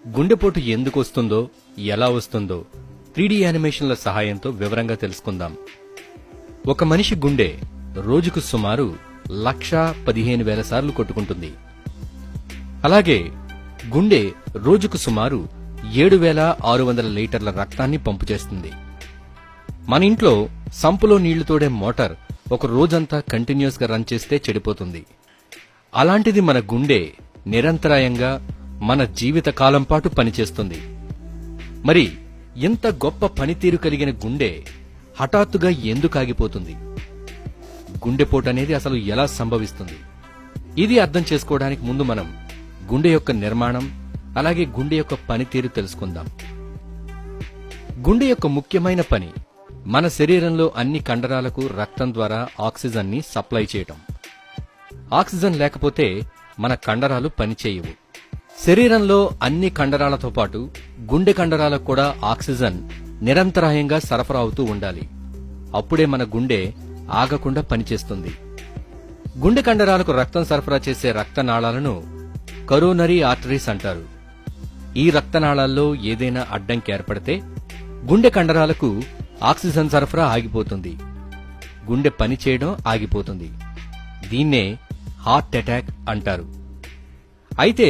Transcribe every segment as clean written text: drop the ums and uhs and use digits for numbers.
గుండెపోటు ఎందుకు వస్తుందో, ఎలా వస్తుందో 3D యానిమేషన్ల సహాయంతో వివరంగా తెలుసుకుందాం. ఒక మనిషి గుండె రోజుకు సుమారు 1,15,000 సార్లు కొట్టుకుంటుంది. అలాగే గుండె రోజుకు సుమారు 7,600 లీటర్ల రక్తాన్ని పంపు చేస్తుంది. మన ఇంట్లో సంపులో నీళ్లు తోడే మోటార్ ఒక రోజంతా కంటిన్యూస్ గా రన్ చేస్తే చెడిపోతుంది. అలాంటిది మన గుండె నిరంతరాయంగా మన జీవిత కాలం పాటు పనిచేస్తుంది. మరి ఇంత గొప్ప పనితీరు కలిగిన గుండె హఠాత్తుగా ఎందుకు ఆగిపోతుంది? గుండెపోటనేది అసలు ఎలా సంభవిస్తుంది? ఇది అర్థం చేసుకోవడానికి ముందు మనం గుండె యొక్క నిర్మాణం, అలాగే గుండె యొక్క పనితీరు తెలుసుకుందాం. గుండె యొక్క ముఖ్యమైన పని మన శరీరంలో అన్ని కండరాలకు రక్తం ద్వారా ఆక్సిజన్ ని సప్లై చేయటం. ఆక్సిజన్ లేకపోతే మన కండరాలు పనిచేయవు. శరీరంలో అన్ని కండరాలతో పాటు గుండె కండరాలకు కూడా ఆక్సిజన్ నిరంతరాయంగా సరఫరా అవుతూ ఉండాలి. అప్పుడే మన గుండె ఆగకుండా పనిచేస్తుంది. గుండె కండరాలకు రక్తం సరఫరా చేసే రక్తనాళాలను కరోనరీ ఆర్టరీస్ అంటారు. ఈ రక్తనాళాల్లో ఏదైనా అడ్డంకి ఏర్పడితే గుండె కండరాలకు ఆక్సిజన్ సరఫరా ఆగిపోతుంది. గుండె పనిచేయడం ఆగిపోతుంది. దీన్నే హార్ట్ అటాక్ అంటారు. అయితే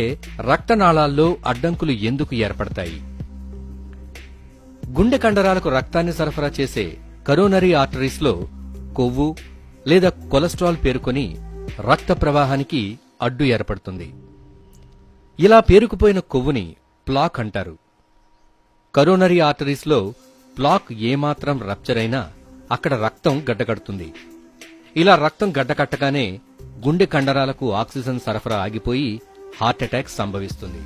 రక్తనాళాల్లో అడ్డంకులు ఎందుకు ఏర్పడతాయి? గుండె కండరాలకు రక్తాన్ని సరఫరా చేసే కరోనరీ ఆర్టరీస్ లో కొవ్వు లేదా కొలెస్ట్రాల్ పేరుకొని రక్త ప్రవాహానికి అడ్డు ఏర్పడుతుంది. ఇలా పేరుకుపోయిన కొవ్వుని ప్లాక్ అంటారు. కరోనరీ ఆర్టరీస్ లో ప్లాక్ ఏమాత్రం రప్చర్ అయినా అక్కడ రక్తం గడ్డకడుతుంది. ఇలా రక్తం గడ్డకట్టగానే గుండె కండరాలకు ఆక్సిజన్ సరఫరా ఆగిపోయి హార్ట్ అటాక్ సంభవిస్తుంది.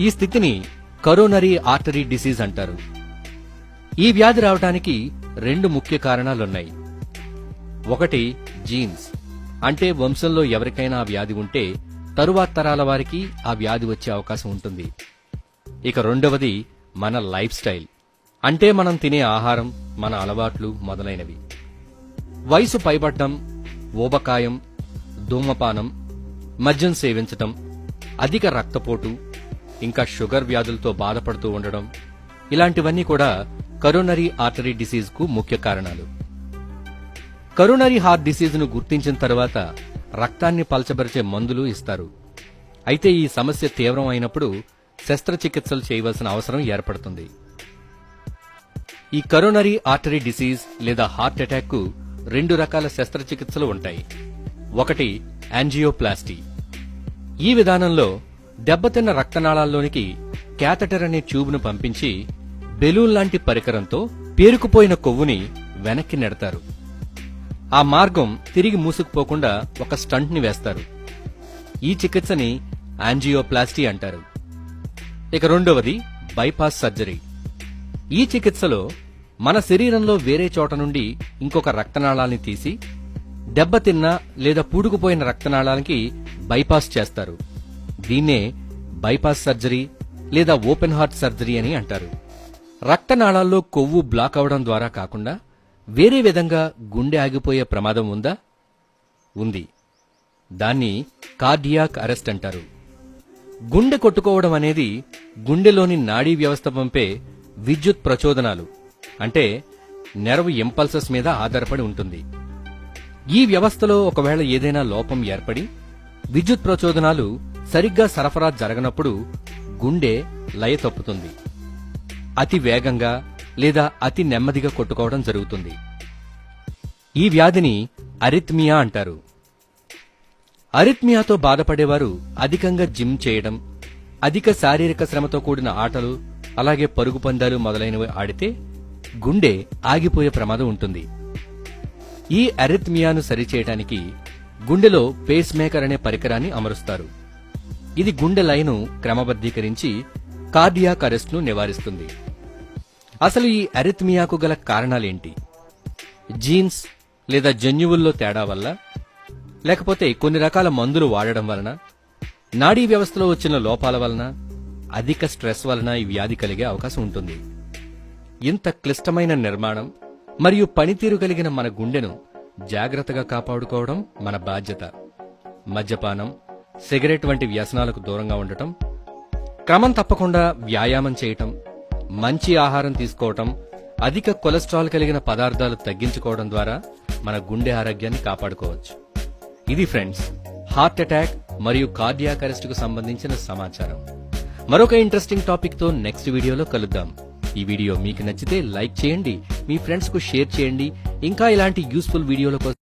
ఈ స్థితిని కరోనరీ ఆర్టరీ డిసీజ్ అంటారు. ఈ వ్యాధి రావడానికి 2 ముఖ్య కారణాలున్నాయి. ఒకటి జీన్స్, అంటే వంశంలో ఎవరికైనా ఆ వ్యాధి ఉంటే తరువాత తరాల వారికి ఆ వ్యాధి వచ్చే అవకాశం ఉంటుంది. ఇక రెండవది మన లైఫ్ స్టైల్, అంటే మనం తినే ఆహారం, మన అలవాట్లు మొదలైనవి. వయసు పైబడ్డం, ఊబకాయం, ధూమపానం, మద్యం సేవించటం, అధిక రక్తపోటు, ఇంకా షుగర్ వ్యాధులతో బాధపడుతూ ఉండడం, ఇలాంటివన్నీ కూడా కరోనరీ ఆర్టరీ డిసీజ్ కు ముఖ్య కారణాలు. కరోనరీ హార్ట్ డిసీజ్ ను గుర్తించిన తర్వాత రక్తాన్ని పల్చబరిచే మందులు ఇస్తారు. అయితే ఈ సమస్య తీవ్రం అయినప్పుడు శస్త్రచికిత్సలు చేయవలసిన అవసరం ఏర్పడుతుంది. ఈ కరోనరీ ఆర్టరీ డిసీజ్ లేదా హార్ట్ అటాక్ కు 2 రకాల శస్త్రచికిత్సలు ఉంటాయి. ఒకటి యాంజియోప్లాస్టీ. ఈ విధానంలో దెబ్బతిన్న రక్తనాళాల్లోనికి క్యాథెటర్ అనే ట్యూబ్ను పంపించి బెలూన్ లాంటి పరికరంతో పేరుకుపోయిన కొవ్వుని వెనక్కి నెడతారు. ఆ మార్గం తిరిగి మూసుకుపోకుండా ఒక స్టంట్ ని వేస్తారు. ఈ చికిత్సని యాంజియోప్లాస్టీ అంటారు. ఇక రెండవది బైపాస్ సర్జరీ. ఈ చికిత్సలో మన శరీరంలో వేరే చోట నుండి ఇంకొక రక్తనాళాన్ని తీసి దెబ్బతిన్న లేదా పూడుకుపోయిన రక్తనాళానికి బైపాస్ చేస్తారు. దీన్నే బైపాస్ సర్జరీ లేదా ఓపెన్ హార్ట్ సర్జరీ అని అంటారు. రక్తనాళాల్లో కొవ్వు బ్లాక్ అవడం ద్వారా కాకుండా వేరే విధంగా గుండె ఆగిపోయే ప్రమాదం ఉందా? ఉంది. దాన్ని కార్డియాక్ అరెస్ట్ అంటారు. గుండె కొట్టుకోవడం అనేది గుండెలోని నాడీ వ్యవస్థ పంపే విద్యుత్ ప్రచోదనాలు, అంటే నెర్వ్ ఇంపల్సెస్ మీద ఆధారపడి ఉంటుంది. ఈ వ్యవస్థలో ఒకవేళ ఏదైనా లోపం ఏర్పడి విద్యుత్ ప్రచోదనాలు సరిగ్గా సరఫరా జరగనప్పుడు గుండె లయ తప్పుతుంది. అతి వేగంగా లేదా అతి నెమ్మదిగా కొట్టుకోవడం జరుగుతుంది. ఈ వ్యాధిని అరిథ్మియా అంటారు. అరిథ్మియాతో బాధపడేవారు అధికంగా జిమ్ చేయడం, అధిక శారీరక శ్రమతో కూడిన ఆటలు, అలాగే పరుగు పందాలు మొదలైనవి ఆడితే గుండె ఆగిపోయే ప్రమాదం ఉంటుంది. ఈ అరిథ్మియాను సరిచేయడానికి గుండెలో పేస్ మేకర్ అనే పరికరాన్ని అమరుస్తారు. ఇది గుండె లయను క్రమబద్ధీకరించి కార్డియాక్ అరెస్ట్ ను నివారిస్తుంది. అసలు ఈ అరిథ్మియాకు గల కారణాలేంటి? జీన్స్ లేదా జన్యువుల్లో తేడా వల్ల, లేకపోతే కొన్ని రకాల మందులు వాడడం వలన, నాడీ వ్యవస్థలో వచ్చిన లోపాల వలన, అధిక స్ట్రెస్ వలన ఈ వ్యాధి కలిగే అవకాశం ఉంటుంది. ఇంత క్లిష్టమైన నిర్మాణం మరియు పనితీరు కలిగిన మన గుండెను జాగ్రత్తగా కాపాడుకోవడం మన బాధ్యత. మద్యపానం, సిగరెట్ వంటి వ్యసనాలకు దూరంగా ఉండటం, క్రమం తప్పకుండా వ్యాయామం చేయటం, మంచి ఆహారం తీసుకోవటం, అధిక కొలెస్ట్రాల్ కలిగిన పదార్థాలు తగ్గించుకోవడం ద్వారా మన గుండె ఆరోగ్యాన్ని కాపాడుకోవచ్చు. ఇది ఫ్రెండ్స్, హార్ట్ అటాక్ మరియు కార్డియాక్ అరెస్ట్ కు సంబంధించిన సమాచారం. మరొక ఇంట్రెస్టింగ్ టాపిక్ తో నెక్స్ట్ వీడియోలో కలుద్దాం. ఈ వీడియో మీకు నచ్చితే లైక్ చేయండి, మీ ఫ్రెండ్స్ కు షేర్ చేయండి. ఇంకా ఇలాంటి యూస్ఫుల్ వీడియోల కోసం